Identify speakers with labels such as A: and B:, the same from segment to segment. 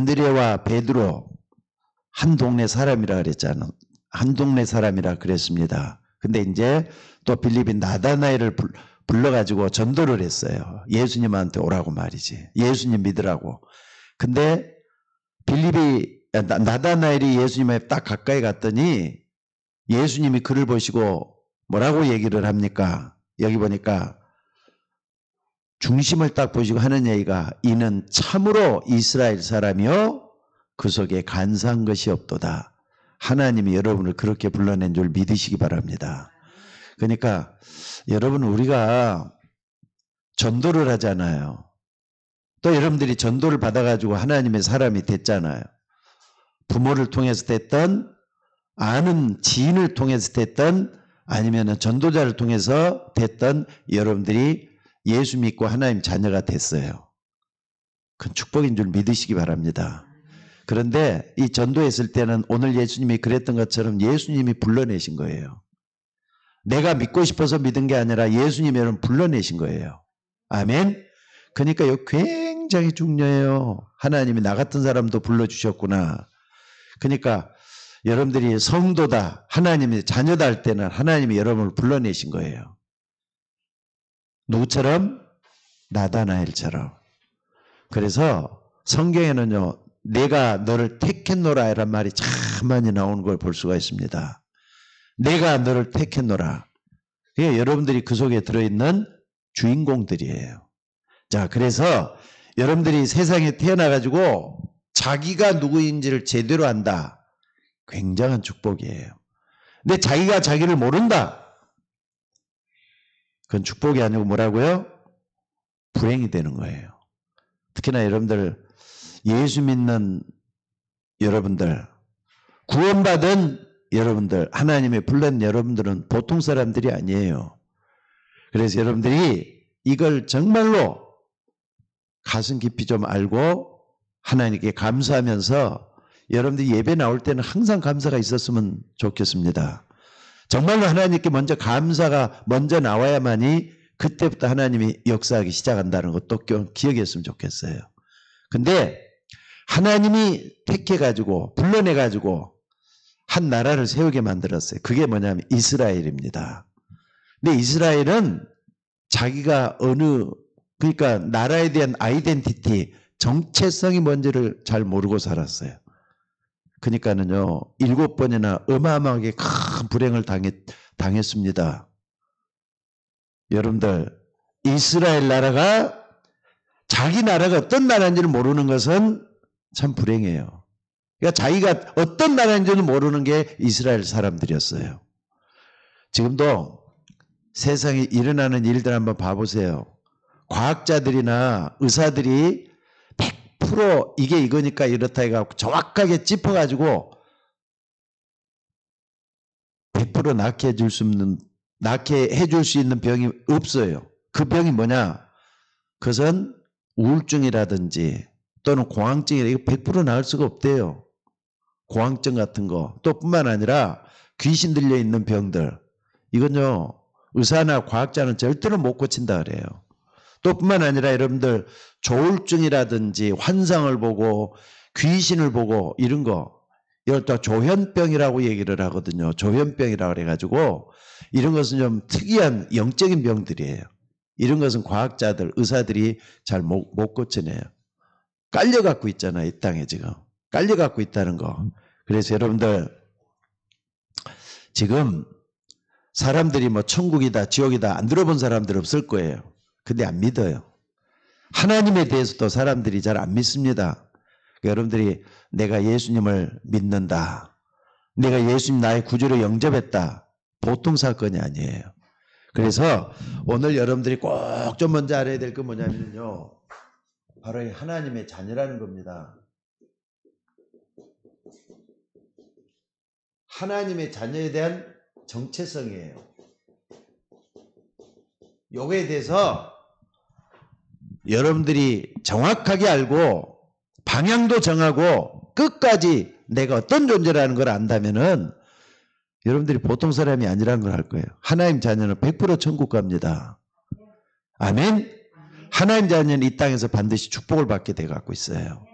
A: 안드레와 베드로 한 동네 사람이라 그랬잖아. 한 동네 사람이라 그랬습니다. 근데 이제 또 빌립이 나다나엘을 불러가지고 전도를 했어요. 예수님한테 오라고 말이지. 예수님 믿으라고. 근데 나다나엘이 예수님에 딱 가까이 갔더니 예수님이 그를 보시고 뭐라고 얘기를 합니까? 여기 보니까 중심을 딱 보시고 하는 얘기가 이는 참으로 이스라엘 사람이요 그 속에 간사한 것이 없도다. 하나님이 여러분을 그렇게 불러낸 줄 믿으시기 바랍니다. 그러니까 여러분 우리가 전도를 하잖아요. 또 여러분들이 전도를 받아가지고 하나님의 사람이 됐잖아요. 부모를 통해서 됐던 아는 지인을 통해서 됐던 아니면 전도자를 통해서 됐던 여러분들이 예수 믿고 하나님 자녀가 됐어요. 그건 축복인 줄 믿으시기 바랍니다. 그런데 이 전도했을 때는 오늘 예수님이 그랬던 것처럼 예수님이 불러내신 거예요. 내가 믿고 싶어서 믿은 게 아니라 예수님이 여러분 불러내신 거예요. 아멘. 그러니까 이거 굉장히 중요해요. 하나님이 나 같은 사람도 불러주셨구나. 그러니까 여러분들이 성도다, 하나님의 자녀다 할 때는 하나님이 여러분을 불러내신 거예요. 누구처럼? 나다나엘처럼. 그래서 성경에는요, 내가 너를 택했노라 이란 말이 참 많이 나오는 걸 볼 수가 있습니다. 내가 너를 택했노라. 그게 여러분들이 그 속에 들어있는 주인공들이에요. 자, 그래서 여러분들이 세상에 태어나가지고 자기가 누구인지를 제대로 안다. 굉장한 축복이에요. 근데 자기가 자기를 모른다. 그건 축복이 아니고 뭐라고요? 불행이 되는 거예요. 특히나 여러분들 예수 믿는 여러분들, 구원받은 여러분들, 하나님의 불른 여러분들은 보통 사람들이 아니에요. 그래서 여러분들이 이걸 정말로 가슴 깊이 좀 알고 하나님께 감사하면서 여러분들이 예배 나올 때는 항상 감사가 있었으면 좋겠습니다. 정말로 하나님께 먼저 감사가 먼저 나와야만이 그때부터 하나님이 역사하기 시작한다는 것도 기억했으면 좋겠어요. 근데 하나님이 택해가지고 불러내가지고 한 나라를 세우게 만들었어요. 그게 뭐냐면 이스라엘입니다. 근데 이스라엘은 자기가 그러니까 나라에 대한 아이덴티티, 정체성이 뭔지를 잘 모르고 살았어요. 그러니까는요, 7번이나 어마어마하게 큰 불행을 당했습니다. 여러분들, 이스라엘 나라가 자기 나라가 어떤 나라인지를 모르는 것은 참 불행해요. 그러니까 자기가 어떤 나라인지는 모르는 게 이스라엘 사람들이었어요. 지금도 세상에 일어나는 일들 한번 봐보세요. 과학자들이나 의사들이 100% 이게 이거니까 이렇다 해갖고 정확하게 짚어가지고 100% 낫게 해줄 수 있는 병이 없어요. 그 병이 뭐냐? 그것은 우울증이라든지 또는 공황증이라 이거 100% 나을 수가 없대요. 공황증 같은 거. 또 뿐만 아니라 귀신 들려 있는 병들. 이건요, 의사나 과학자는 절대로 못 고친다 그래요. 또 뿐만 아니라 여러분들 조울증이라든지 환상을 보고 귀신을 보고 이런 거, 이걸 또 조현병이라고 얘기를 하거든요. 조현병이라고 그래가지고 이런 것은 좀 특이한 영적인 병들이에요. 이런 것은 과학자들, 의사들이 잘 못 고쳐내요. 깔려갖고 있잖아요. 이 땅에 지금. 깔려갖고 있다는 거. 그래서 여러분들 지금 사람들이 뭐 천국이다 지옥이다 안 들어본 사람들 없을 거예요. 근데 안 믿어요. 하나님에 대해서도 사람들이 잘 안 믿습니다. 그러니까 여러분들이 내가 예수님을 믿는다. 내가 예수님 나의 구주로 영접했다. 보통 사건이 아니에요. 그래서 오늘 여러분들이 꼭 좀 먼저 알아야 될 건 뭐냐면요. 바로 이 하나님의 자녀라는 겁니다. 하나님의 자녀에 대한 정체성이에요. 요거에 대해서 여러분들이 정확하게 알고 방향도 정하고 끝까지 내가 어떤 존재라는 걸 안다면은 여러분들이 보통 사람이 아니라는 걸 알 거예요. 하나님 자녀는 100% 천국 갑니다. 아멘. 하나님 자녀는 이 땅에서 반드시 축복을 받게 돼 갖고 있어요.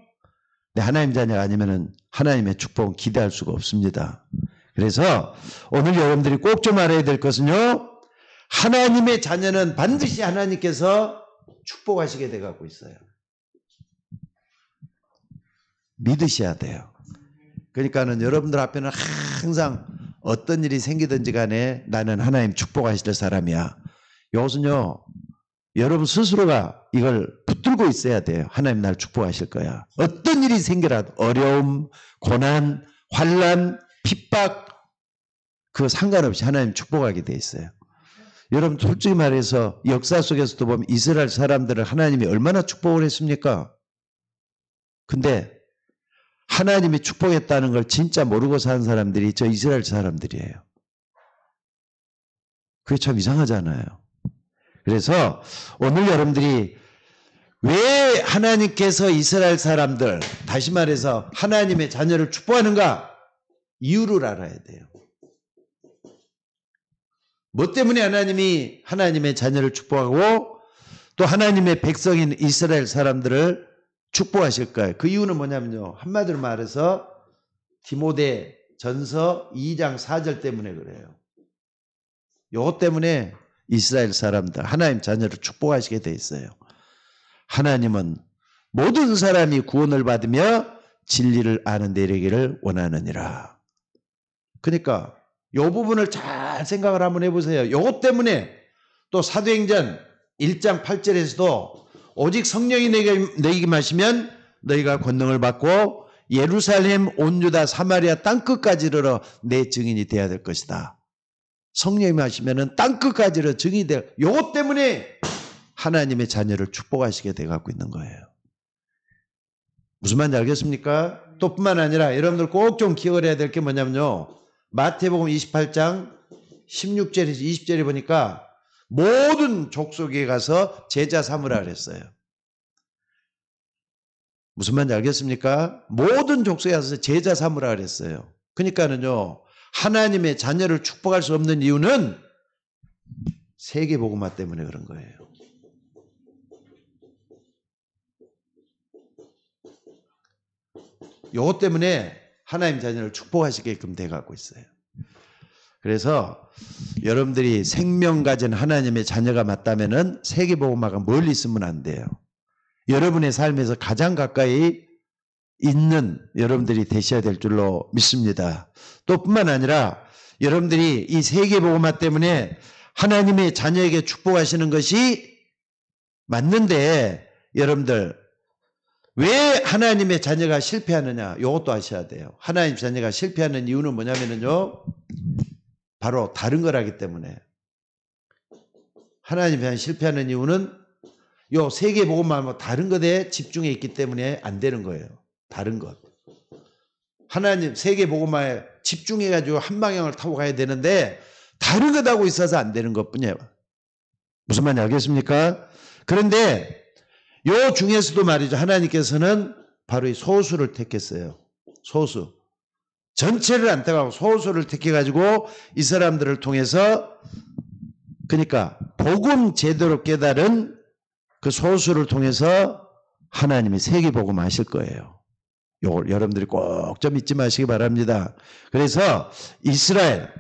A: 근데 하나님 자녀가 아니면은 하나님의 축복은 기대할 수가 없습니다. 그래서 오늘 여러분들이 꼭 좀 알아야 될 것은요, 하나님의 자녀는 반드시 하나님께서 축복하시게 돼 갖고 있어요. 믿으셔야 돼요. 그러니까는 여러분들 앞에는 항상 어떤 일이 생기든지 간에 나는 하나님 축복하실 사람이야. 이것은요, 여러분 스스로가 이걸 붙들고 있어야 돼요. 하나님 날 축복하실 거야. 어떤 일이 생겨라도 어려움, 고난, 환난, 핍박 그 상관없이 하나님 축복하게 돼 있어요. 여러분 솔직히 말해서 역사 속에서도 보면 이스라엘 사람들을 하나님이 얼마나 축복을 했습니까? 근데 하나님이 축복했다는 걸 진짜 모르고 사는 사람들이 저 이스라엘 사람들이에요. 그게 참 이상하잖아요. 그래서 오늘 여러분들이 왜 하나님께서 이스라엘 사람들, 다시 말해서 하나님의 자녀를 축복하는가? 이유를 알아야 돼요. 뭐 때문에 하나님이 하나님의 자녀를 축복하고 또 하나님의 백성인 이스라엘 사람들을 축복하실까요? 그 이유는 뭐냐면요, 한마디로 말해서 디모데 전서 2장 4절 때문에 그래요. 요것 때문에 이스라엘 사람들 하나님 자녀를 축복하시게 돼 있어요. 하나님은 모든 사람이 구원을 받으며 진리를 아는 데 이르기를 원하느니라. 그러니까 요 부분을 잘 생각을 한번 해보세요. 요것 때문에 또 사도행전 1장 8절에서도 오직 성령이 너희에게 임하시면 너희가 권능을 받고 예루살렘 온 유다 사마리아 땅끝까지 이르러 내 증인이 되어야 될 것이다. 성령이 임하시면 땅끝까지 이르러 증인이 되어, 요것 때문에 하나님의 자녀를 축복하시게 돼 갖고 있는 거예요. 무슨 말인지 알겠습니까? 또 뿐만 아니라 여러분들 꼭 좀 기억을 해야 될 게 뭐냐면요, 마태복음 28장 16절에서 20절에 보니까 모든 족속에 가서 제자 삼으라 그랬어요. 무슨 말인지 알겠습니까? 모든 족속에 가서 제자 삼으라 그랬어요. 그러니까는요, 하나님의 자녀를 축복할 수 없는 이유는 세계복음화 때문에 그런 거예요. 요것 때문에 하나님 자녀를 축복하시게끔 돼가고 있어요. 그래서 여러분들이 생명 가진 하나님의 자녀가 맞다면은 세계복음화가 멀리 있으면 안 돼요. 여러분의 삶에서 가장 가까이 있는 여러분들이 되셔야 될 줄로 믿습니다. 또 뿐만 아니라 여러분들이 이 세계복음화 때문에 하나님의 자녀에게 축복하시는 것이 맞는데, 여러분들 왜 하나님의 자녀가 실패하느냐, 이것도 아셔야 돼요. 하나님 자녀가 실패하는 이유는 뭐냐면요, 바로 다른 거라기 때문에. 하나님의 자녀가 실패하는 이유는 요 세계복음화 다른 것에 집중해 있기 때문에 안 되는 거예요. 다른 것. 하나님 세계복음화에 집중해가지고 한 방향을 타고 가야 되는데 다른 것 하고 있어서 안 되는 것뿐이에요. 무슨 말인지 알겠습니까? 그런데 요 중에서도 말이죠, 하나님께서는 바로 이 소수를 택했어요. 소수. 전체를 안 택하고 소수를 택해가지고 이 사람들을 통해서, 그러니까 복음 제대로 깨달은 그 소수를 통해서 하나님이 세계복음 하실 거예요. 요걸 여러분들이 꼭 좀 잊지 마시기 바랍니다. 그래서 이스라엘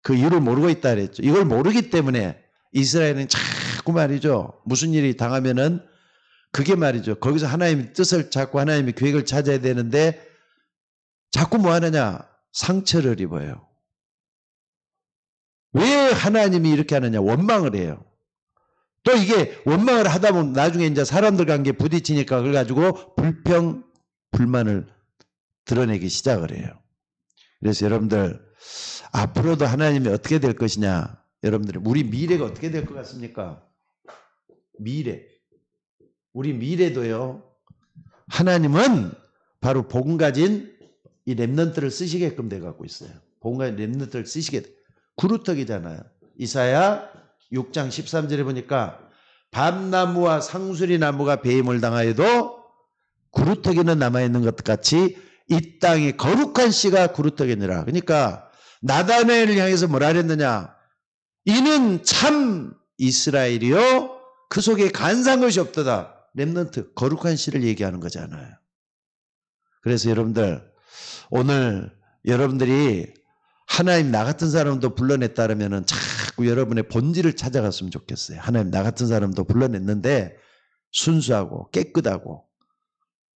A: 그 이유를 모르고 있다 그랬죠. 이걸 모르기 때문에 이스라엘은 자꾸 말이죠, 무슨 일이 당하면은 그게 말이죠, 거기서 하나님의 뜻을 찾고 하나님의 계획을 찾아야 되는데 자꾸 뭐 하느냐, 상처를 입어요. 왜 하나님이 이렇게 하느냐, 원망을 해요. 또 이게 원망을 하다 보면 나중에 이제 사람들 관계에 부딪히니까 그걸 가지고 불평, 불만을 드러내기 시작을 해요. 그래서 여러분들 앞으로도 하나님이 어떻게 될 것이냐, 여러분들 우리 미래가 어떻게 될 것 같습니까? 미래. 우리 미래도요, 하나님은 바로 복음 가진 이 렘넌트를 쓰시게끔 돼 갖고 있어요. 복음 가진 렘넌트를 쓰시게 돼. 구루터기잖아요. 이사야 6장 13절에 보니까 밤나무와 상수리 나무가 배임을 당하여도 구루터기는 남아있는 것 같이 이 땅의 거룩한 씨가 구루터기니라. 그러니까 나다나엘을 향해서 뭐라 그랬느냐, 이는 참 이스라엘이요 그 속에 간사한 것이 없도다. 렘넌트, 거룩한 씨를 얘기하는 거잖아요. 그래서 여러분들 오늘 여러분들이 하나님 나 같은 사람도 불러냈다 그러면은 자꾸 여러분의 본질을 찾아갔으면 좋겠어요. 하나님 나 같은 사람도 불러냈는데 순수하고 깨끗하고,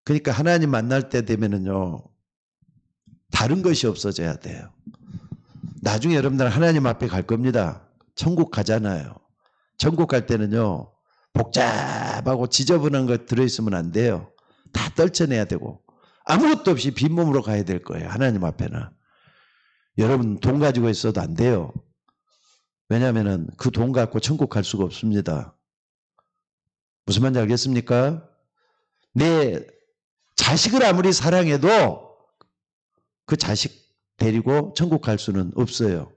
A: 그러니까 하나님 만날 때 되면은요 다른 것이 없어져야 돼요. 나중에 여러분들 하나님 앞에 갈 겁니다. 천국 가잖아요. 천국 갈 때는요 복잡하고 지저분한 것 들어있으면 안 돼요. 다 떨쳐내야 되고 아무것도 없이 빈몸으로 가야 될 거예요. 하나님 앞에는. 여러분 돈 가지고 있어도 안 돼요. 왜냐하면 그 돈 갖고 천국 갈 수가 없습니다. 무슨 말인지 알겠습니까? 내 자식을 아무리 사랑해도 그 자식 데리고 천국 갈 수는 없어요.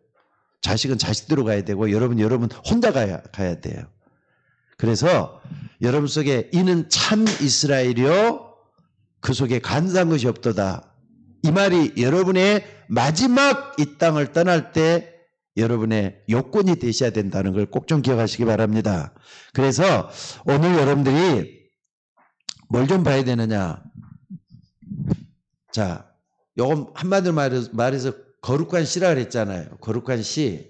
A: 자식은 자식대로 가야 되고 여러분 혼자 가야 돼요. 그래서 여러분 속에 이는 참 이스라엘이요 그 속에 간사한 것이 없도다. 이 말이 여러분의 마지막 이 땅을 떠날 때 여러분의 요건이 되셔야 된다는 걸 꼭 좀 기억하시기 바랍니다. 그래서 오늘 여러분들이 뭘 좀 봐야 되느냐. 자, 요건 한마디로 말해서 거룩한 씨라 그랬잖아요. 거룩한 씨라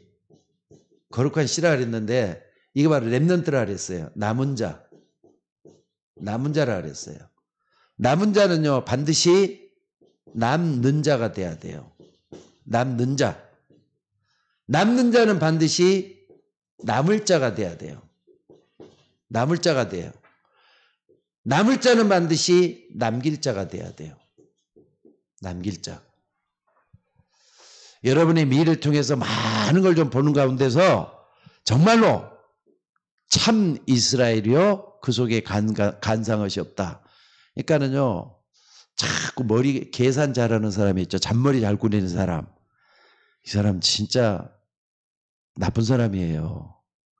A: 그랬는데 이게 바로 렘넌트라 그랬어요. 남은 자라 그랬어요. 남은 자는요 반드시 남는 자가 돼야 돼요. 남는 자는 반드시 남을 자가 돼야 돼요. 남을 자가 돼요. 남을 자는 반드시 남길 자가 돼야 돼요. 남길 자. 여러분의 미래를 통해서 많은 걸 좀 보는 가운데서 정말로 참 이스라엘이요 그 속에 간사한 것이 없다. 그러니까는요 자꾸 머리 계산 잘하는 사람이 있죠. 잔머리 잘 굴리는 사람. 이 사람 진짜 나쁜 사람이에요.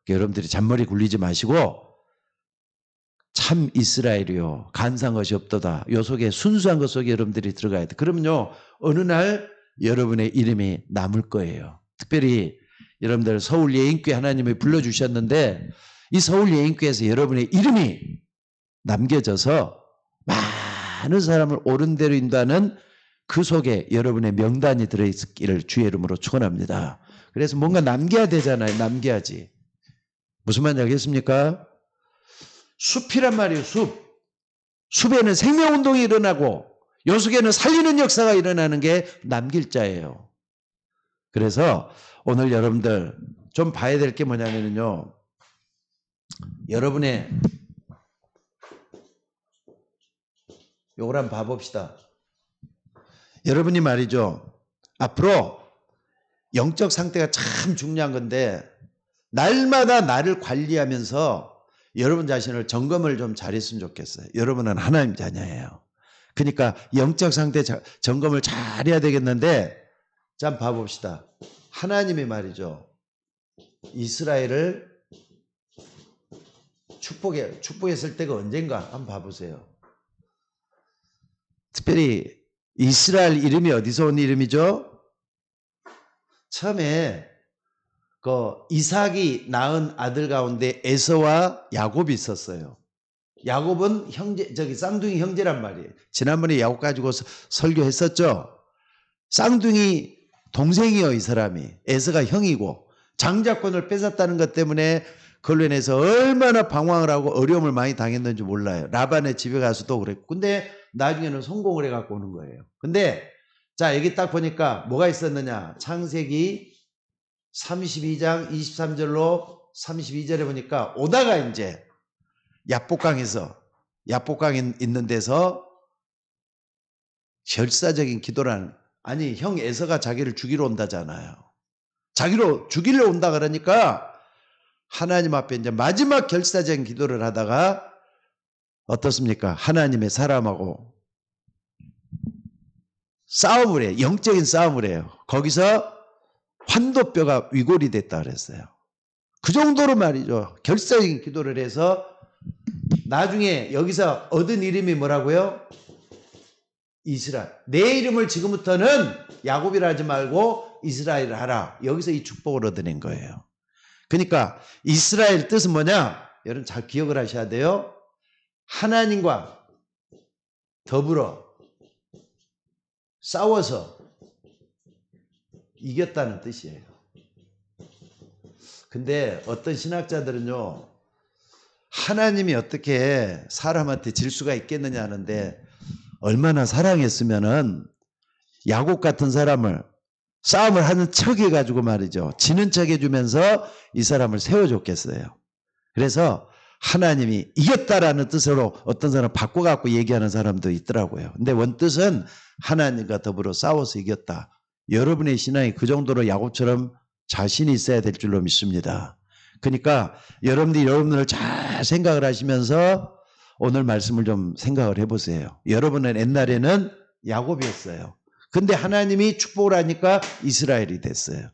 A: 여러분들이 잔머리 굴리지 마시고 참 이스라엘이요 간사한 것이 없도다. 요 속에 순수한 것 속에 여러분들이 들어가야 돼. 그러면요 어느 날 여러분의 이름이 남을 거예요. 특별히 여러분들 서울 예인교회 하나님이 불러주셨는데 이 서울 예인교회에서 여러분의 이름이 남겨져서 많은 사람을 옳은 대로 인도하는 그 속에 여러분의 명단이 들어있기를 주의 이름으로 축원합니다. 그래서 뭔가 남겨야 되잖아요. 남겨야지. 무슨 말인지 알겠습니까? 숲이란 말이에요. 숲에는 생명운동이 일어나고 요 속에는 살리는 역사가 일어나는 게 남길 자예요. 그래서 오늘 여러분들 좀 봐야 될 게 뭐냐면요. 여러분의 요걸 한번 봐봅시다. 여러분이 말이죠. 앞으로 영적 상태가 참 중요한 건데 날마다 나를 관리하면서 여러분 자신을 점검을 좀 잘했으면 좋겠어요. 여러분은 하나님 자녀예요. 그러니까 영적 상태 점검을 잘해야 되겠는데 자 한번 봐봅시다. 하나님이 말이죠. 이스라엘을 축복했을 때가 언젠가 한번 봐보세요. 특별히 이스라엘 이름이 어디서 온 이름이죠? 처음에 그 이삭이 낳은 아들 가운데 에서와 야곱이 있었어요. 야곱은 쌍둥이 형제란 말이에요. 지난번에 야곱 가지고 설교했었죠. 쌍둥이 동생이요, 이 사람이. 에서가 형이고 장자권을 뺏었다는 것 때문에 그걸로 인해서 얼마나 방황을 하고 어려움을 많이 당했는지 몰라요. 라반의 집에 가서도 그랬고. 근데 나중에는 성공을 해갖고 오는 거예요. 근데 자 여기 딱 보니까 뭐가 있었느냐. 창세기 32장 23절로 32절에 보니까 오다가 이제 야복강에 있는 데서 결사적인 기도라는, 아니 형 에서가 자기를 죽이러 온다잖아요. 자기로 죽이러 온다 그러니까 하나님 앞에 이제 마지막 결사적인 기도를 하다가 어떻습니까? 하나님의 사람하고 싸움을 해요. 영적인 싸움을 해요. 거기서 환도뼈가 위골이 됐다 그랬어요. 그 정도로 말이죠. 결사적인 기도를 해서 나중에 여기서 얻은 이름이 뭐라고요? 이스라엘. 내 이름을 지금부터는 야곱이라 하지 말고 이스라엘을 하라. 여기서 이 축복을 얻어낸 거예요. 그러니까 이스라엘 뜻은 뭐냐? 여러분 잘 기억을 하셔야 돼요. 하나님과 더불어 싸워서 이겼다는 뜻이에요. 근데 어떤 신학자들은요, 하나님이 어떻게 사람한테 질 수가 있겠느냐 하는데, 얼마나 사랑했으면은 야곱 같은 사람을 싸움을 하는 척 해가지고 말이죠, 지는 척 해주면서 이 사람을 세워줬겠어요. 그래서 하나님이 이겼다라는 뜻으로 어떤 사람 바꿔갖고 얘기하는 사람도 있더라고요. 근데 원뜻은 하나님과 더불어 싸워서 이겼다. 여러분의 신앙이 그 정도로 야곱처럼 자신이 있어야 될 줄로 믿습니다. 그러니까 여러분들을 잘 생각을 하시면서 오늘 말씀을 좀 생각을 해보세요. 여러분은 옛날에는 야곱이었어요. 근데 하나님이 축복을 하니까 이스라엘이 됐어요.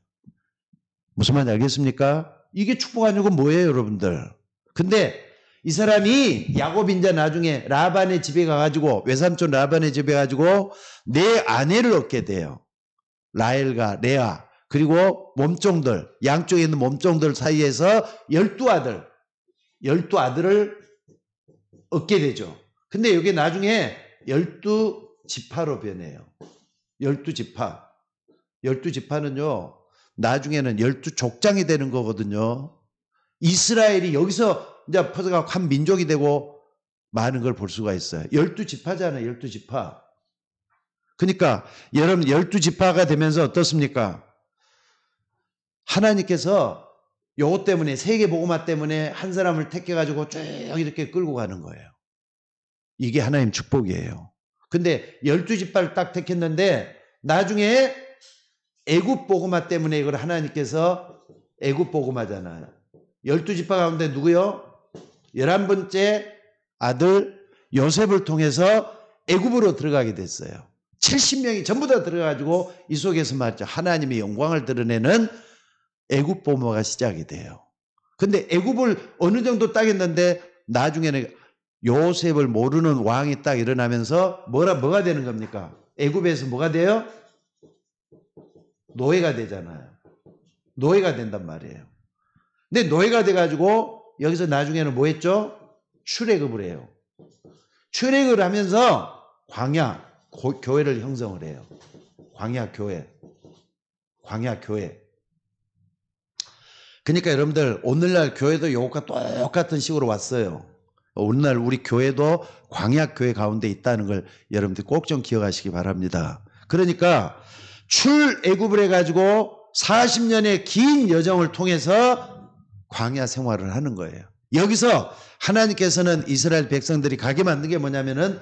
A: 무슨 말인지 알겠습니까? 이게 축복 아니고 뭐예요, 여러분들? 근데 이 사람이 야곱이 이제 나중에 라반의 집에 가가지고, 외삼촌 라반의 집에 가가지고 내 아내를 얻게 돼요. 라헬과 레아, 그리고 몸종들, 양쪽에 있는 몸종들 사이에서 12아들을 얻게 되죠. 근데 여기 나중에 12지파로 변해요. 12지파. 12지파는요, 나중에는 12족장이 되는 거거든요. 이스라엘이 여기서 이제 퍼져가 한 민족이 되고 많은 걸 볼 수가 있어요. 12지파잖아요, 12지파. 그러니까 여러분 12지파가 되면서 어떻습니까? 하나님께서 요것 때문에, 세계복음화 때문에 한 사람을 택해가지고 쭉 이렇게 끌고 가는 거예요. 이게 하나님 축복이에요. 근데 12지파를 딱 택했는데 나중에 애굽복음화 때문에 이걸 하나님께서, 애굽복음화잖아요. 12지파 가운데 누구요? 11번째 아들 요셉을 통해서 애굽으로 들어가게 됐어요. 70명이 전부 다 들어가가지고 이 속에서 말이죠, 하나님의 영광을 드러내는 애굽 복음화가 시작이 돼요. 근데 애굽을 어느 정도 따겠는데 나중에는 요셉을 모르는 왕이 딱 일어나면서 뭐가 되는 겁니까? 애굽에서 뭐가 돼요? 노예가 되잖아요. 노예가 된단 말이에요. 근데 노예가 돼가지고 여기서 나중에는 뭐 했죠? 출애굽을 해요. 출애굽을 하면서 광야 교회를 형성을 해요. 광야 교회. 그러니까 여러분들 오늘날 교회도 요것과 똑같은 식으로 왔어요. 오늘날 우리 교회도 광야 교회 가운데 있다는 걸 여러분들 꼭 좀 기억하시기 바랍니다. 그러니까 출애굽을 해가지고 40년의 긴 여정을 통해서 광야 생활을 하는 거예요. 여기서 하나님께서는 이스라엘 백성들이 가게 만든 게 뭐냐면은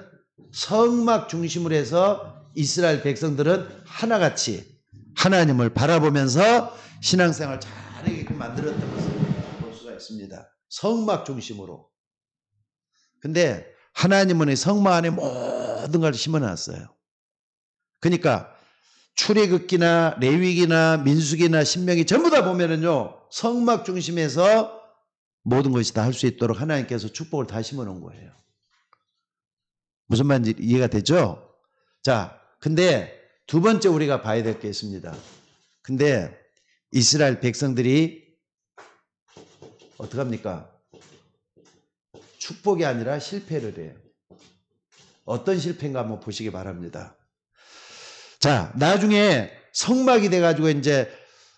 A: 성막 중심으로 해서 이스라엘 백성들은 하나같이 하나님을 바라보면서 신앙생활을 잘하게 만들었던 것을 볼 수가 있습니다. 성막 중심으로. 근데 하나님은 이 성막 안에 모든 걸 심어놨어요. 그러니까 출애굽기나 레위기나 민수기나 신명기 전부 다 보면은요, 성막 중심에서 모든 것이 다 할 수 있도록 하나님께서 축복을 다 심어놓은 거예요. 무슨 말인지 이해가 되죠? 자, 근데 두 번째 우리가 봐야 될 게 있습니다. 근데 이스라엘 백성들이 어떡합니까? 축복이 아니라 실패를 해요. 어떤 실패인가 한번 보시기 바랍니다. 자, 나중에 성막이 돼가지고 이제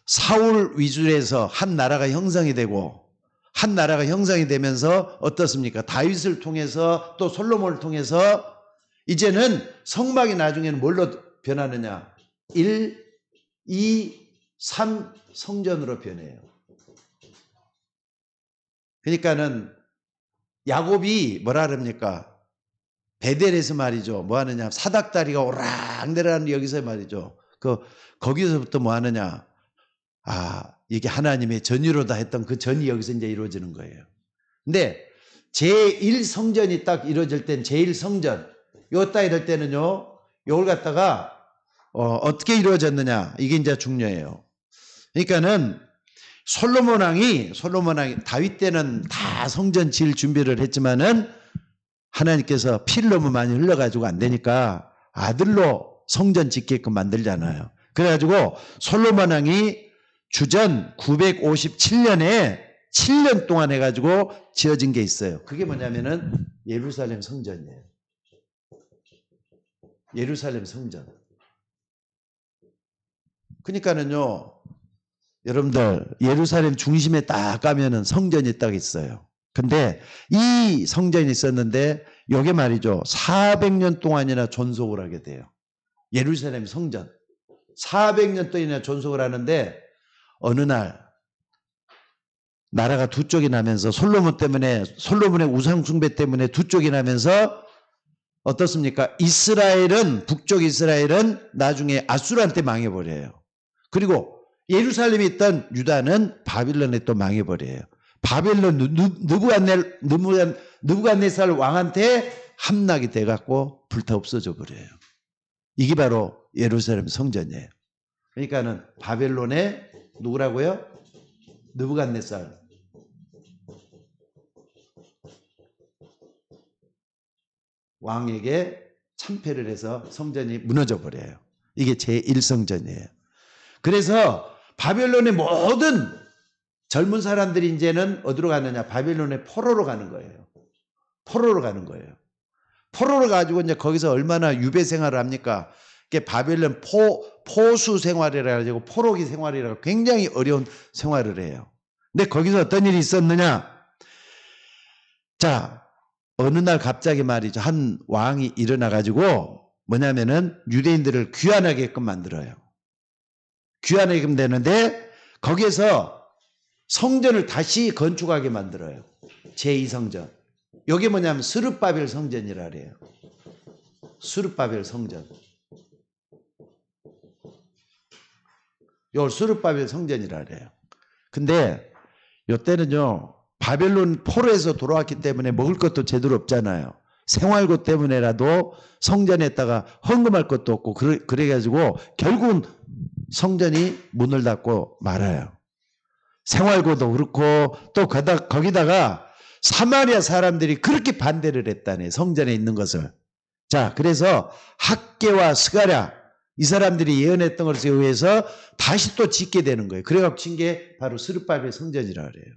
A: 사울 위주로 해서 한 나라가 형성이 되고, 한 나라가 형성이 되면서 어떻습니까? 다윗을 통해서 또 솔로몬을 통해서 이제는 성막이 나중에는 뭘로 변하느냐? 1, 2, 3 성전으로 변해요. 그러니까는 야곱이 뭐라 그럽니까? 베델에서 말이죠. 뭐 하느냐? 사닥다리가 오락 내려가는 여기서 말이죠. 거기서부터 뭐 하느냐? 이게 하나님의 전의로다 했던 그 전이 여기서 이제 이루어지는 거예요. 근데 제1성전이 딱 이루어질 땐 제1성전, 요 딱 이럴 때는요, 요걸 갖다가, 어떻게 이루어졌느냐? 이게 이제 중요해요. 그러니까는 솔로몬 왕이 다윗 때는 다 성전 지을 준비를 했지만은 하나님께서 피를 너무 많이 흘려가지고 안 되니까 아들로 성전 짓게끔 만들잖아요. 그래가지고 솔로몬 왕이 주전 957년에 7년 동안 해가지고 지어진 게 있어요. 그게 뭐냐면은 예루살렘 성전이에요. 예루살렘 성전. 그러니까는요, 여러분들 예루살렘 중심에 딱 가면은 성전이 딱 있어요. 근데 이 성전이 있었는데 요게 말이죠. 400년 동안이나 존속을 하게 돼요. 예루살렘 성전. 400년 동안이나 존속을 하는데 어느 날 나라가 두 쪽이 나면서 솔로몬의 우상 숭배 때문에 두 쪽이 나면서 어떻습니까? 북쪽 이스라엘은 나중에 아수르한테 망해버려요. 그리고 예루살렘에 있던 유다는 바빌론에 또 망해버려요. 바벨론 느부갓네살 왕한테 함락이 돼갖고 불타 없어져 버려요. 이게 바로 예루살렘 성전이에요. 그러니까는 바벨론의 누구라고요? 느부갓네살 왕에게 참패를 해서 성전이 무너져 버려요. 이게 제1성전이에요. 그래서 바벨론의 모든 젊은 사람들이 이제는 어디로 가느냐? 바벨론의 포로로 가는 거예요. 포로로 가는 거예요. 포로로 가지고 이제 거기서 얼마나 유배 생활을 합니까? 이게 바벨론 포수 생활이라 가지고 포로기 생활이라 굉장히 어려운 생활을 해요. 근데 거기서 어떤 일이 있었느냐? 자, 어느 날 갑자기 말이죠. 한 왕이 일어나 가지고 뭐냐면은 유대인들을 귀환하게끔 만들어요. 귀환하게끔 되는데 거기에서 성전을 다시 건축하게 만들어요. 제2성전. 이게 뭐냐면 스룹바벨 성전이라 그래요. 스룹바벨 성전. 이걸 스룹바벨 성전이라 그래요. 근데 이때는요. 바벨론 포로에서 돌아왔기 때문에 먹을 것도 제대로 없잖아요. 생활고 때문에라도 성전에다가 헌금할 것도 없고 그래가지고 결국은 성전이 문을 닫고 말아요. 생활고도 그렇고 또 거기다가 사마리아 사람들이 그렇게 반대를 했다네. 성전에 있는 것을. 자, 그래서 학개와 스가랴 이 사람들이 예언했던 것에 의해서 다시 또 짓게 되는 거예요. 그래갖고 진 게 바로 스룹바벨 성전이라 그래요.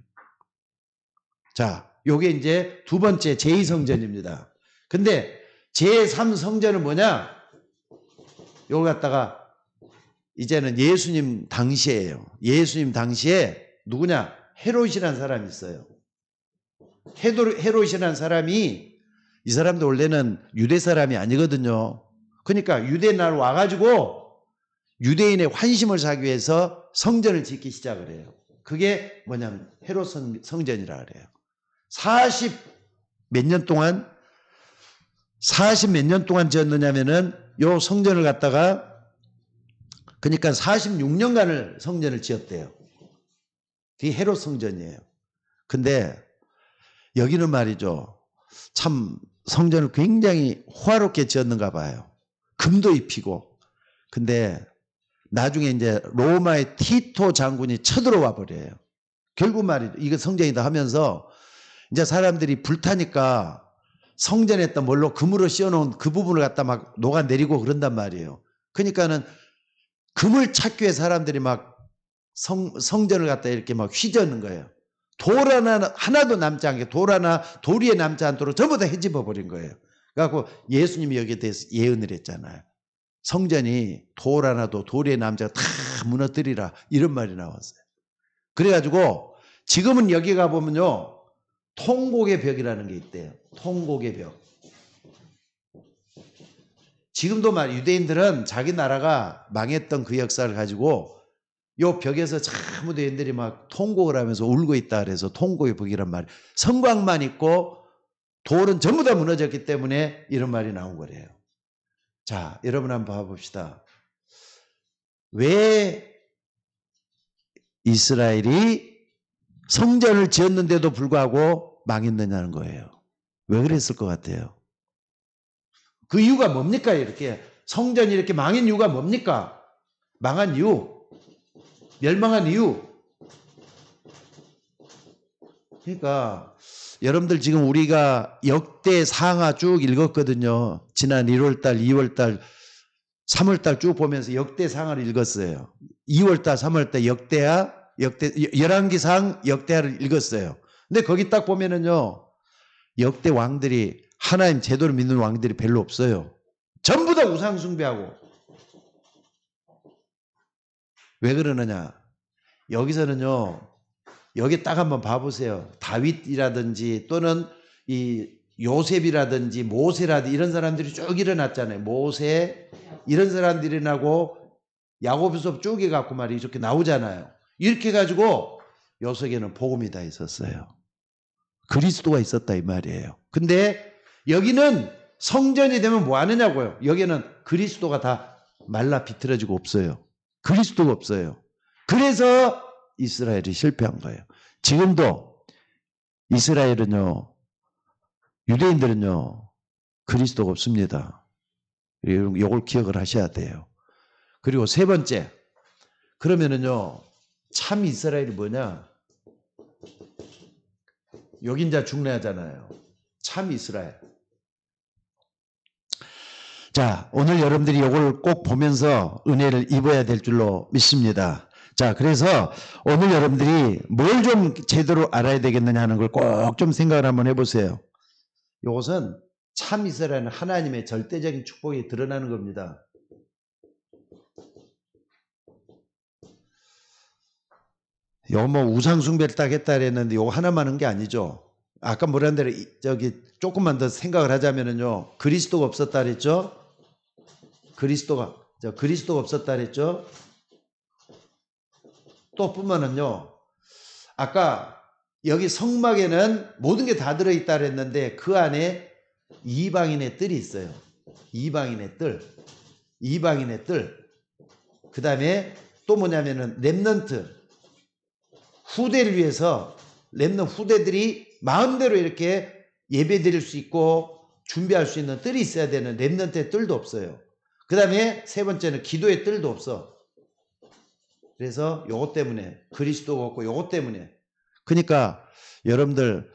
A: 자, 요게 이제 두 번째 제2성전입니다. 근데 제3성전은 뭐냐? 요거 갖다가 이제는 예수님 당시에요. 예수님 당시에 누구냐? 헤롯이라는 사람이 있어요. 헤롯이라는 사람이 이 사람도 원래는 유대 사람이 아니거든요. 그러니까 유대 날 와가지고 유대인의 환심을 사기 위해서 성전을 짓기 시작을 해요. 그게 뭐냐면 헤롯 성전이라 그래요. 40 몇 년 동안 지었느냐면은 요 성전을 갖다가 그러니까 46년간을 성전을 지었대요. 그게 헤롯 성전이에요. 근데 여기는 말이죠. 참 성전을 굉장히 호화롭게 지었는가 봐요. 금도 입히고. 근데 나중에 이제 로마의 티토 장군이 쳐들어와 버려요. 결국 말이죠. 이거 성전이다 하면서 이제 사람들이 불타니까 성전에다 뭘로 금으로 씌워놓은 그 부분을 갖다 막 녹아내리고 그런단 말이에요. 그러니까는 금을 찾기 위해 사람들이 막 성전을 갖다 이렇게 막 휘저는 거예요. 돌 하나도 남지 않게 돌 위에 남지 않도록 전부 다 헤집어 버린 거예요. 그래갖고 예수님이 여기에 대해서 예언을 했잖아요. 성전이 돌 하나도 돌 위에 남지 않게 다 무너뜨리라 이런 말이 나왔어요. 그래가지고 지금은 여기 가보면요. 통곡의 벽이라는 게 있대요. 통곡의 벽. 지금도 유대인들은 자기 나라가 망했던 그 역사를 가지고 요 벽에서 전부 유대인들이 막 통곡을 하면서 울고 있다 그래서 통곡의 벽이란 말. 성곽만 있고 돌은 전부 다 무너졌기 때문에 이런 말이 나온 거래요. 자, 여러분 한번 봐봅시다. 왜 이스라엘이 성전을 지었는데도 불구하고 망했느냐는 거예요. 왜 그랬을 것 같아요? 그 이유가 뭡니까? 이렇게 성전이 이렇게 망한 이유가 뭡니까? 망한 이유, 멸망한 이유. 그러니까 여러분들 지금 우리가 역대 상하 쭉 읽었거든요. 지난 1월달, 2월달, 3월달 쭉 보면서 역대 상하를 읽었어요. 2월달, 3월달 열왕기상 역대하를 읽었어요. 근데 거기 딱 보면은요, 역대 왕들이 하나님 제대로 믿는 왕들이 별로 없어요. 전부 다 우상 숭배하고. 왜 그러느냐? 여기서는요, 여기 딱 한번 봐보세요. 다윗이라든지 또는 이 요셉이라든지 모세라든지 이런 사람들이 쭉 일어났잖아요. 모세 이런 사람들이 일어나고 야고보서 쭉 해갖고 말이 이렇게 나오잖아요. 이렇게 해가지고 요 속에는 복음이 다 있었어요. 그리스도가 있었다 이 말이에요. 근데 여기는 성전이 되면 뭐 하느냐고요. 여기는 그리스도가 다 말라 비틀어지고 없어요. 그리스도가 없어요. 그래서 이스라엘이 실패한 거예요. 지금도 이스라엘은요, 유대인들은요, 그리스도가 없습니다. 이걸 기억을 하셔야 돼요. 그리고 세 번째, 그러면은요, 참 이스라엘이 뭐냐? 여긴 자 중래하잖아요. 참 이스라엘. 자, 오늘 여러분들이 이걸 꼭 보면서 은혜를 입어야 될 줄로 믿습니다. 자, 그래서 오늘 여러분들이 뭘 좀 제대로 알아야 되겠느냐 하는 걸 꼭 좀 생각을 한번 해보세요. 이것은 참 이스라엘은 하나님의 절대적인 축복이 드러나는 겁니다. 요 뭐 우상숭배를 딱 했다 그랬는데 요거 하나만 한 게 아니죠. 아까 뭐라는 대로 저기 조금만 더 생각을 하자면은요. 그리스도가 없었다 그랬죠. 그리스도가 없었다 그랬죠. 또 뿐만은요. 아까 여기 성막에는 모든 게 다 들어있다 그랬는데 그 안에 이방인의 뜰이 있어요. 이방인의 뜰. 그 다음에 또 뭐냐면은 렘넌트. 후대를 위해서 렘넌트 후대들이 마음대로 이렇게 예배 드릴 수 있고 준비할 수 있는 뜰이 있어야 되는 렘넌트의 뜰도 없어요. 그 다음에 세 번째는 기도의 뜰도 없어. 그래서 요것 때문에 그리스도가 없고 요것 때문에 그러니까 여러분들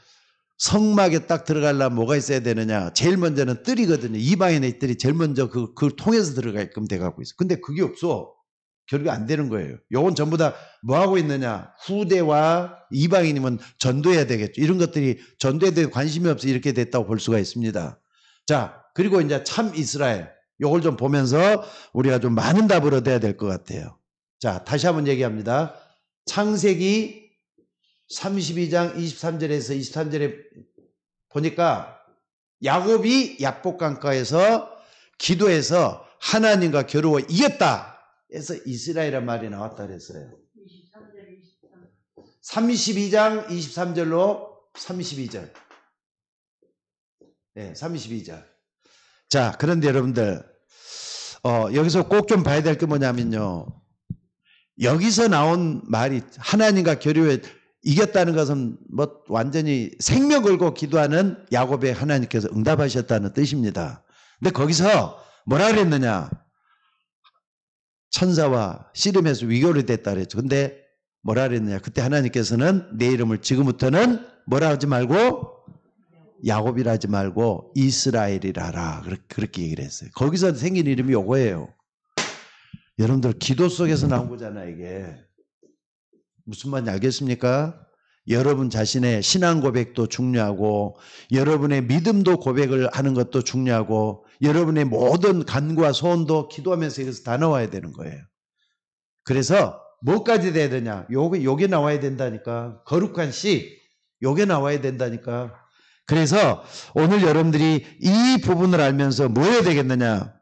A: 성막에 딱 들어가려면 뭐가 있어야 되느냐. 제일 먼저는 뜰이거든요. 이방인의 뜰이 제일 먼저 그걸 통해서 들어가게끔 돼가고 있어. 근데 그게 없어. 결국에 안 되는 거예요. 요건 전부 다 뭐 하고 있느냐. 후대와 이방인이면 전도해야 되겠죠. 이런 것들이 전도에 대해 관심이 없어 이렇게 됐다고 볼 수가 있습니다. 자, 그리고 이제 참 이스라엘. 요걸 좀 보면서 우리가 좀 많은 답을 얻어야 될 것 같아요. 자, 다시 한번 얘기합니다. 창세기 32장 23절에서 23절에 보니까 야곱이 야복강가에서 기도해서 하나님과 겨루어 이겼다. 해서 이스라엘이라는 말이 나왔다 그랬어요. 32장 23절로 32절. 네, 32절. 자, 그런데 여러분들 여기서 꼭 좀 봐야 될 게 뭐냐면요. 여기서 나온 말이 하나님과 겨루어 이겼다는 것은 뭐 완전히 생명 걸고 기도하는 야곱의 하나님께서 응답하셨다는 뜻입니다. 근데 거기서 뭐라 그랬느냐? 천사와 씨름해서 위교를 됐다 그랬죠. 근데 뭐라 그랬느냐? 그때 하나님께서는 내 이름을 지금부터는 뭐라 하지 말고 야곱이라 하지 말고 이스라엘이라라 그렇게 얘기를 했어요. 거기서 생긴 이름이 요거예요. 여러분들 기도 속에서 나온 거잖아요. 이게 무슨 말인지 알겠습니까? 여러분 자신의 신앙 고백도 중요하고 여러분의 믿음도 고백을 하는 것도 중요하고 여러분의 모든 간구와 소원도 기도하면서 여기서 다 나와야 되는 거예요. 그래서 뭐까지 돼야 되냐? 요게 나와야 된다니까. 거룩한 씨 요게 나와야 된다니까. 그래서 오늘 여러분들이 이 부분을 알면서 뭐 해야 되겠느냐?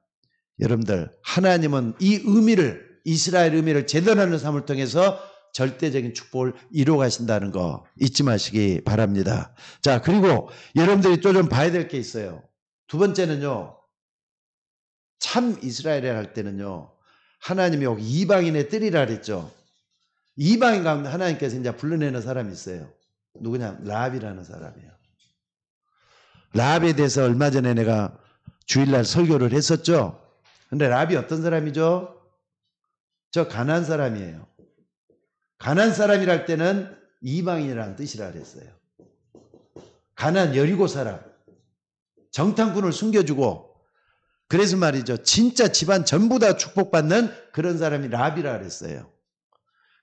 A: 여러분들 하나님은 이 의미를 이스라엘 의미를 제대로 하는 삶을 통해서 절대적인 축복을 이루어 가신다는 거 잊지 마시기 바랍니다. 자, 그리고 여러분들이 또 좀 봐야 될 게 있어요. 두 번째는요. 참 이스라엘에 할 때는요. 하나님이 여기 이방인의 뜰이라 그랬죠. 이방인 가운데 하나님께서 이제 불러내는 사람이 있어요. 누구냐? 라합이라는 사람이에요. 라합에 대해서 얼마 전에 내가 주일날 설교를 했었죠. 근데 라합이 어떤 사람이죠? 저 가나안 사람이에요. 가나안 사람이랄 때는 이방인이라는 뜻이라 그랬어요. 가나안 여리고 사람. 정탐꾼을 숨겨주고 그래서 말이죠. 진짜 집안 전부 다 축복받는 그런 사람이 라합이라 그랬어요.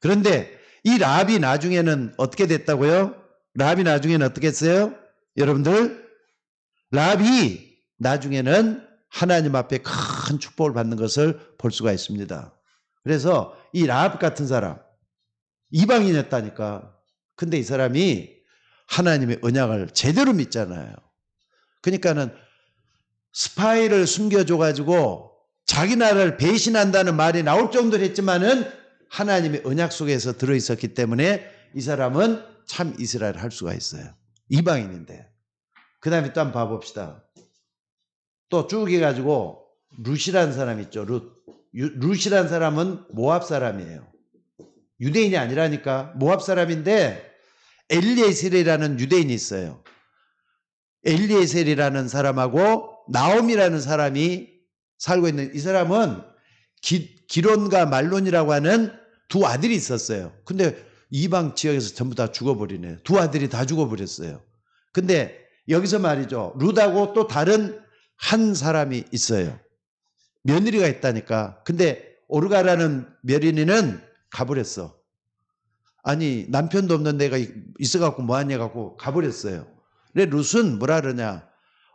A: 그런데 이 라합이 나중에는 어떻게 됐다고요? 라합이 나중에는 어떻게 했어요? 여러분들 라합이 나중에는 하나님 앞에 큰 축복을 받는 것을 볼 수가 있습니다. 그래서 이 라합 같은 사람, 이방인이었다니까. 근데 이 사람이 하나님의 언약을 제대로 믿잖아요. 그러니까는 스파이를 숨겨줘가지고 자기 나라를 배신한다는 말이 나올 정도로 했지만은 하나님의 언약 속에서 들어있었기 때문에 이 사람은 참 이스라엘 할 수가 있어요. 이방인인데. 그 다음에 또 한번 봐봅시다. 또 쭉 해가지고 룻이라는 사람 있죠. 룻이라는 사람은 모압 사람이에요. 유대인이 아니라니까. 모압 사람인데 엘리에셀이라는 유대인이 있어요. 엘리에셀이라는 사람하고 나옴이라는 사람이 살고 있는, 이 사람은 기론과 말론이라고 하는 두 아들이 있었어요. 근데 이방 지역에서 전부 다 죽어버리네. 두 아들이 다 죽어버렸어요. 근데 여기서 말이죠. 룻하고 또 다른 한 사람이 있어요. 며느리가 있다니까. 근데 오르가라는 며느리는 가버렸어. 아니 남편도 없는 데가 있어갖고 뭐하냐 갖고 가버렸어요. 근데 룻은 뭐라 그러냐.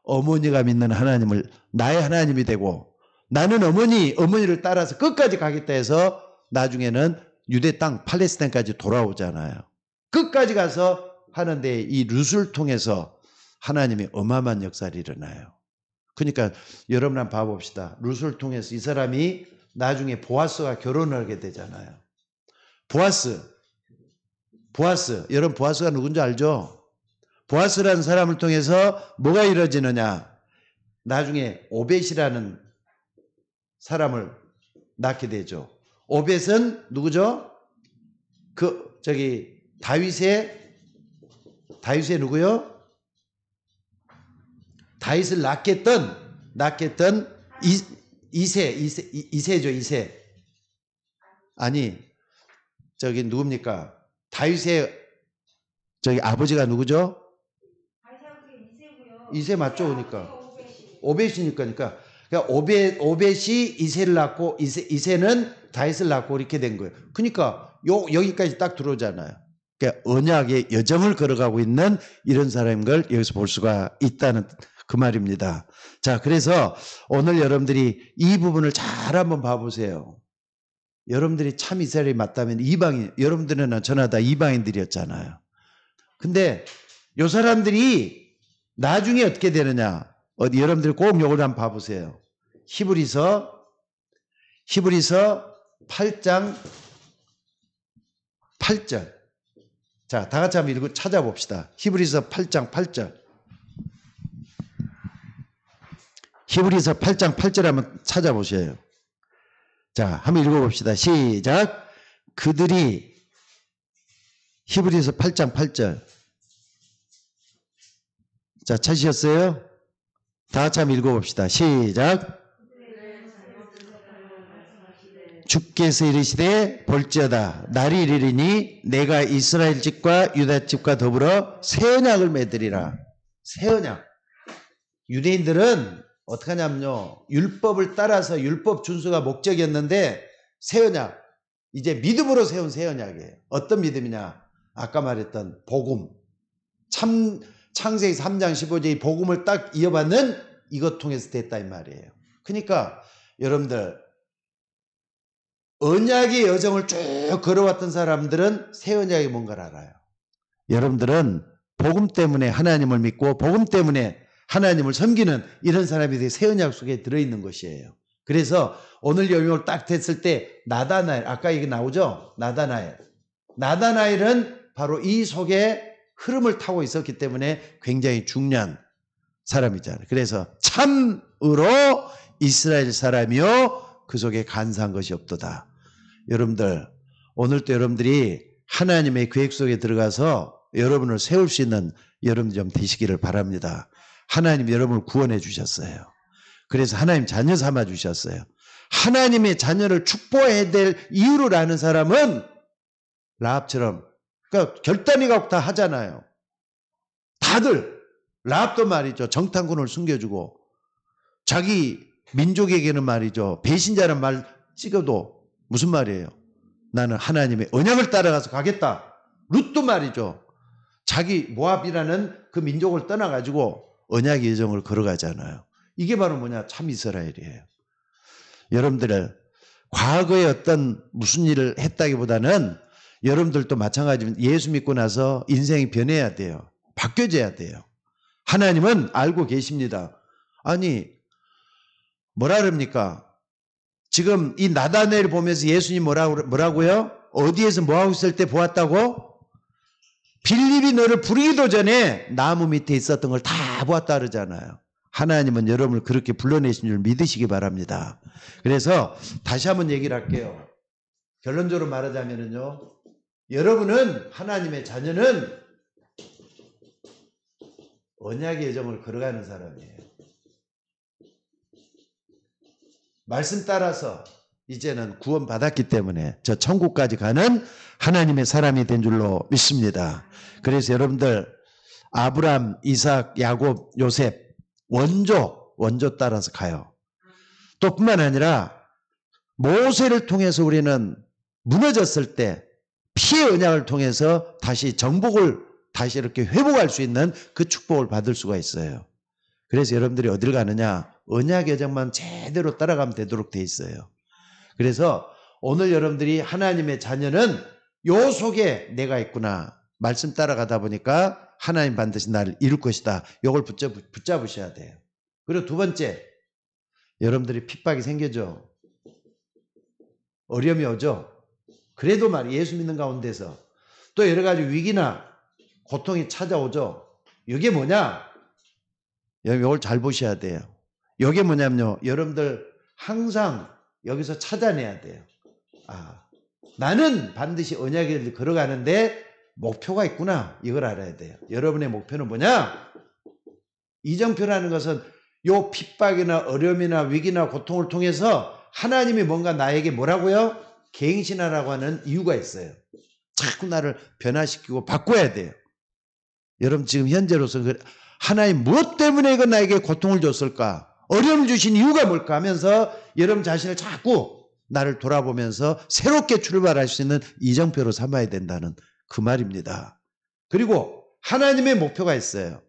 A: 어머니가 믿는 하나님을 나의 하나님이 되고 나는 어머니를 따라서 끝까지 가겠다 해서 나중에는 유대 땅 팔레스타인까지 돌아오잖아요. 끝까지 가서 하는데 이 룻을 통해서 하나님의 어마어마한 역사를 일어나요. 그러니까 여러분 한번 봐봅시다. 룻을 통해서 이 사람이 나중에 보아스와 결혼을 하게 되잖아요. 보아스 여러분 보아스가 누군지 알죠? 보아스라는 사람을 통해서 뭐가 이루어지느냐. 나중에 오벳이라는 사람을 낳게 되죠. 오벳은 누구죠? 다윗의 누구요? 다윗을 낳겠던 이세죠. 이세. 아니 누굽니까? 다윗의 아버지가 누구죠? 이세 맞죠? 그러니까 오벳이니까. 그러니까 오벳이 이세를 낳고 이세는 다윗을 낳고 이렇게 된 거예요. 그러니까 여기까지 딱 들어오잖아요. 그러니까 언약의 여정을 걸어가고 있는 이런 사람인 걸 여기서 볼 수가 있다는 그 말입니다. 자, 그래서 오늘 여러분들이 이 부분을 잘 한번 봐보세요. 여러분들이 참 이스라엘이 맞다면 여러분들은 저나 다 이방인들이었잖아요. 근데 이 사람들이 나중에 어떻게 되느냐. 여러분들 꼭 요걸 한번 봐보세요. 히브리서 8장 8절. 자, 다 같이 한번 찾아봅시다. 히브리서 8장 8절. 히브리서 8장 8절 한번 찾아보셔요. 자, 한번 읽어봅시다. 시작. 그들이 히브리서 8장 8절. 자, 찾으셨어요? 다 같이 한번 읽어봅시다. 시작. 주께서 이르시되 볼지어다 날이 이르리니 내가 이스라엘 집과 유다 집과 더불어 새 언약을 맺으리라. 새 언약. 유대인들은 어떻게 하냐면요. 율법을 따라서 율법 준수가 목적이었는데 새 언약. 이제 믿음으로 세운 새 언약이에요. 어떤 믿음이냐. 아까 말했던 복음. 창세기 3장 15절의 복음을 딱 이어받는 이것 통해서 됐다 이 말이에요. 그러니까 여러분들 언약의 여정을 쭉 걸어왔던 사람들은 새 언약이 뭔가를 알아요. 여러분들은 복음 때문에 하나님을 믿고 복음 때문에 하나님을 섬기는 이런 사람이 새 언약 속에 들어있는 것이에요. 그래서 오늘 영역을 딱 됐을 때 나다나엘, 아까 얘기 나오죠? 나다나엘은 바로 이 속에 흐름을 타고 있었기 때문에 굉장히 중요한 사람이잖아요. 그래서 참으로 이스라엘 사람이요 그 속에 간사한 것이 없도다. 여러분들 오늘도 여러분들이 하나님의 계획 속에 들어가서 여러분을 세울 수 있는 여러분 좀 되시기를 바랍니다. 하나님 여러분을 구원해 주셨어요. 그래서 하나님 자녀 삼아 주셨어요. 하나님의 자녀를 축복해야 될 이유를 아는 사람은 라합처럼 그러니까 결단이 갖고 다 하잖아요. 다들 라합도 말이죠. 정탐꾼을 숨겨주고 자기 민족에게는 말이죠. 배신자는 말 찍어도 무슨 말이에요? 나는 하나님의 언약을 따라가서 가겠다. 룻도 말이죠. 자기 모압이라는 그 민족을 떠나가지고 언약의 여정을 걸어가잖아요. 이게 바로 뭐냐? 참 이스라엘이에요. 여러분들 과거에 어떤 무슨 일을 했다기보다는 여러분들도 마찬가지면 예수 믿고 나서 인생이 변해야 돼요. 바뀌어져야 돼요. 하나님은 알고 계십니다. 아니, 뭐라 그럽니까? 지금 이 나다나엘을 보면서 예수님 뭐라고요? 어디에서 뭐하고 있을 때 보았다고? 빌립이 너를 부르기도 전에 나무 밑에 있었던 걸 다 보았다 그러잖아요. 하나님은 여러분을 그렇게 불러내신 줄 믿으시기 바랍니다. 그래서 다시 한번 얘기를 할게요. 결론적으로 말하자면요. 여러분은 하나님의 자녀는 언약의 여정을 걸어가는 사람이에요. 말씀 따라서 이제는 구원받았기 때문에 저 천국까지 가는 하나님의 사람이 된 줄로 믿습니다. 그래서 여러분들 아브람, 이삭, 야곱, 요셉 원조 따라서 가요. 또 뿐만 아니라 모세를 통해서 우리는 무너졌을 때 피의 언약을 통해서 다시 정복을 다시 이렇게 회복할 수 있는 그 축복을 받을 수가 있어요. 그래서 여러분들이 어딜 가느냐? 언약 여정만 제대로 따라가면 되도록 돼 있어요. 그래서 오늘 여러분들이 하나님의 자녀는 요 속에 내가 있구나. 말씀 따라가다 보니까 하나님 반드시 나를 이룰 것이다. 요걸 붙잡으셔야 돼요. 그리고 두 번째, 여러분들이 핍박이 생겨죠. 어려움이 오죠. 그래도 말이에요. 예수 믿는 가운데서 또 여러 가지 위기나 고통이 찾아오죠. 이게 뭐냐? 이걸 잘 보셔야 돼요. 이게 뭐냐면요. 여러분들 항상 여기서 찾아내야 돼요. 나는 반드시 언약의 길을 걸어가는데 목표가 있구나. 이걸 알아야 돼요. 여러분의 목표는 뭐냐? 이정표라는 것은 요 핍박이나 어려움이나 위기나 고통을 통해서 하나님이 뭔가 나에게 뭐라고요? 갱신하라고 하는 이유가 있어요. 자꾸 나를 변화시키고 바꿔야 돼요. 여러분 지금 현재로서 하나님 무엇 때문에 이거 나에게 고통을 줬을까? 어려움을 주신 이유가 뭘까 하면서 여러분 자신을 자꾸 나를 돌아보면서 새롭게 출발할 수 있는 이정표로 삼아야 된다는 그 말입니다. 그리고 하나님의 목표가 있어요.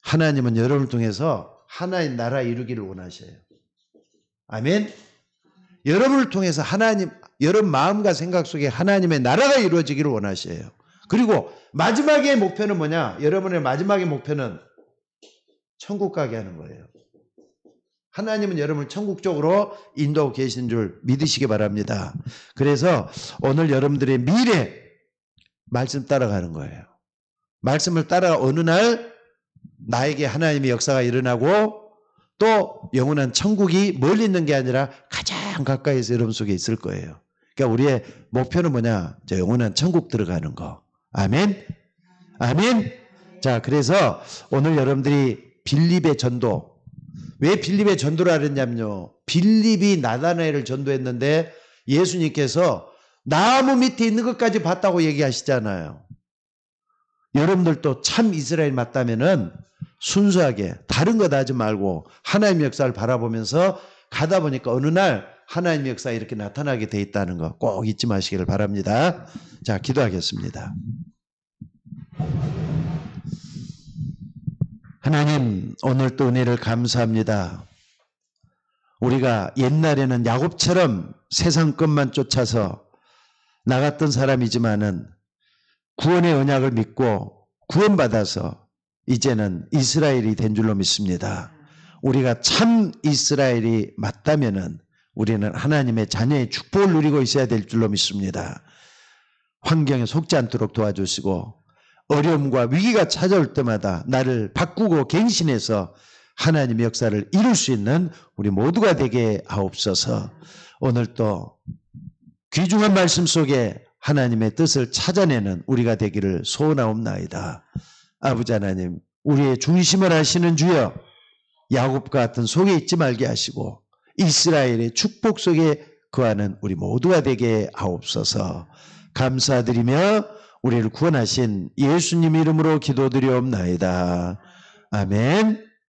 A: 하나님은 여러분을 통해서 하나님 나라 이루기를 원하셔요. 아멘. 여러분을 통해서 여러분 마음과 생각 속에 하나님의 나라가 이루어지기를 원하셔요. 그리고 마지막의 목표는 뭐냐? 여러분의 마지막의 목표는 천국 가게 하는 거예요. 하나님은 여러분을 천국 쪽으로 인도하고 계신 줄 믿으시기 바랍니다. 그래서 오늘 여러분들의 미래 말씀 따라가는 거예요. 말씀을 따라 어느 날 나에게 하나님의 역사가 일어나고 또 영원한 천국이 멀리 있는 게 아니라 가장 가까이서 여러분 속에 있을 거예요. 그러니까 우리의 목표는 뭐냐? 저 영원한 천국 들어가는 거. 아멘. 아멘. 자, 그래서 오늘 여러분들이 빌립의 전도, 왜 빌립의 전도를 하랬냐면요. 빌립이 나다나엘을 전도했는데 예수님께서 나무 밑에 있는 것까지 봤다고 얘기하시잖아요. 여러분들도 참 이스라엘 맞다면은 순수하게 다른 것 하지 말고 하나님의 역사를 바라보면서 가다 보니까 어느 날 하나님의 역사가 이렇게 나타나게 돼 있다는 거 꼭 잊지 마시기를 바랍니다. 자, 기도하겠습니다. 하나님, 오늘 또 은혜를 감사합니다. 우리가 옛날에는 야곱처럼 세상 것만 쫓아서 나갔던 사람이지만은 구원의 언약을 믿고 구원받아서 이제는 이스라엘이 된 줄로 믿습니다. 우리가 참 이스라엘이 맞다면은 우리는 하나님의 자녀의 축복을 누리고 있어야 될 줄로 믿습니다. 환경에 속지 않도록 도와주시고 어려움과 위기가 찾아올 때마다 나를 바꾸고 갱신해서 하나님의 역사를 이룰 수 있는 우리 모두가 되게 하옵소서. 오늘 또 귀중한 말씀 속에 하나님의 뜻을 찾아내는 우리가 되기를 소원하옵나이다. 아버지 하나님, 우리의 중심을 하시는 주여, 야곱과 같은 속에 있지 말게 하시고 이스라엘의 축복 속에 거하는 우리 모두가 되게 하옵소서. 감사드리며 우리를 구원하신 예수님 이름으로 기도드리옵나이다. 아멘.